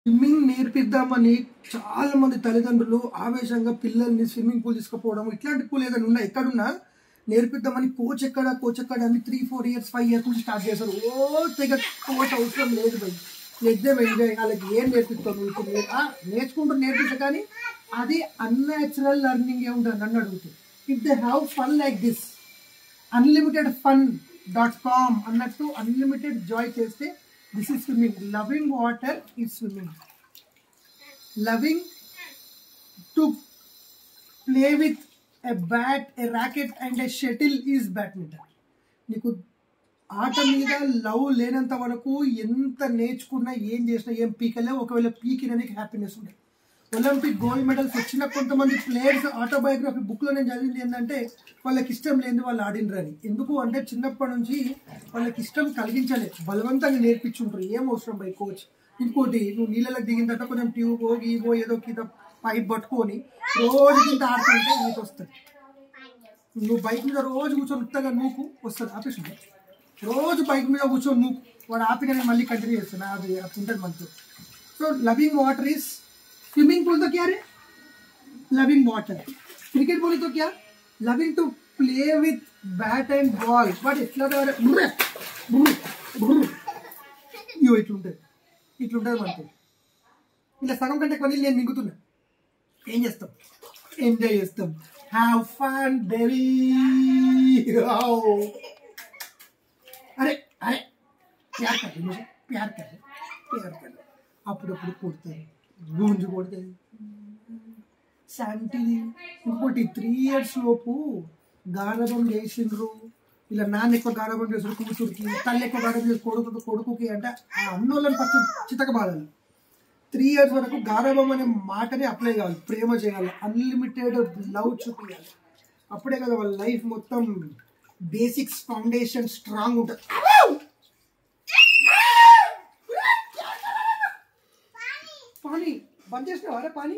Swimming నేర్పిద్దామని చాలా మంది తల్లిదండ్రులు ఆవేశంగా పిల్లల్ని స్విమ్మింగ్ పూల్ తీసుకుపోవడం, ఇట్లాంటి పూల్ ఏదైనా ఉన్నా ఎక్కడున్నా నేర్పిద్దామని కోచ్ ఎక్కడ అని 3-4 ఇయర్స్ 5 ఇయర్స్ నుంచి స్టార్ట్ చేశారు. తెగ కోచ్ అవసరం లేదు భయ్, ఎగ్జామ్ ఎంజాయ్. వాళ్ళకి ఏం నేర్పిస్తాను ఇప్పుడు నేర్చుకుంటూ నేర్పిస్తా, కానీ అది అన్యాచురల్ లెర్నింగ్ ఏ ఉంటుంది నన్ను అడుగుతుంది. If they have fun like this, unlimitedfun.com అన్నట్టు అన్లిమిటెడ్ జాయ్ చేస్తే this is swimming. Loving water is swimming. Loving to play with a bat, a racket and a shuttle is badminton. నీకు ఆట మీద love లేనంత వరకు ఎంత నేర్చుకున్నా ఏం చేసినా ఏం పీకలేవు. ఒకవేళ పీకినా నీకు హ్యాపీనెస్ ఉంటుంది. ఒలింపిక్ గోల్డ్ మెడల్స్ వచ్చిన కొంతమంది ప్లేయర్స్ ఆటోబయోగ్రఫీ బుక్లో నేను చదివింది ఏంటంటే వాళ్ళకి ఇష్టం లేని వాళ్ళు ఆడినరని. ఎందుకు అంటే చిన్నప్పటి నుంచి వాళ్ళకి ఇష్టం కలిగించలేదు, బలవంతంగా నేర్పించుంటారు. ఏం అవసరం బై కోచ్. ఇంకోటి, నువ్వు నీళ్ళకి దిగిన తర్వాత కొంచెం ట్యూబో గీబో ఏదో కింద పైప్ పట్టుకొని రోజు కింద ఆడుతుంటే ఈత వస్తుంది. నువ్వు బైక్ మీద రోజు కూర్చొని ఉత్తగా నూకు వస్తుంది. ఆపేసి రోజు బైక్ మీద కూర్చొని నూకు, వాడు ఆపిక నేను మళ్ళీ కంటిన్యూ చేస్తున్నా, అది ఉంటుంది మనతో. So loving water is swimming pool तो क्या है? Loving water. क्रिकेट बोले तो क्या? Loving to play with bat and ball. But इट्ला यो ఇట్లుంటది మనకి. ఇలా సగం కంటే కొన్ని నేను మింగుతున్నా. ఏం చేస్తాం? ఎంజాయ్ చేస్తాం. Have fun baby. అరే అరే ప్యార్ కర్ అప్పుడప్పుడు కొడతారు, గుంజు కొడుతుంది శాంటిది. ఇంకోటి 3 years లోపు గారభం చేసిండ్రు. ఇలా నాన్న ఎక్కువ గారభం చేసారు కూతురికి, తల్లి ఎక్కువ గారభం చేసి కొడుకుకి అంటే ఆ అన్నోళ్ళని ఫస్ట్ చితక బాధాలి. 3 years వరకు గారభం అనే మాటనే అప్లై కావాలి, ప్రేమ చేయాలి, అన్లిమిటెడ్ లవ్ చూపించాలి. అప్పుడే కదా వాళ్ళ లైఫ్ మొత్తం బేసిక్స్ ఫౌండేషన్ స్ట్రాంగ్ ఉంటుంది. పానీ బంద్ చేసినావా? అరే పానీ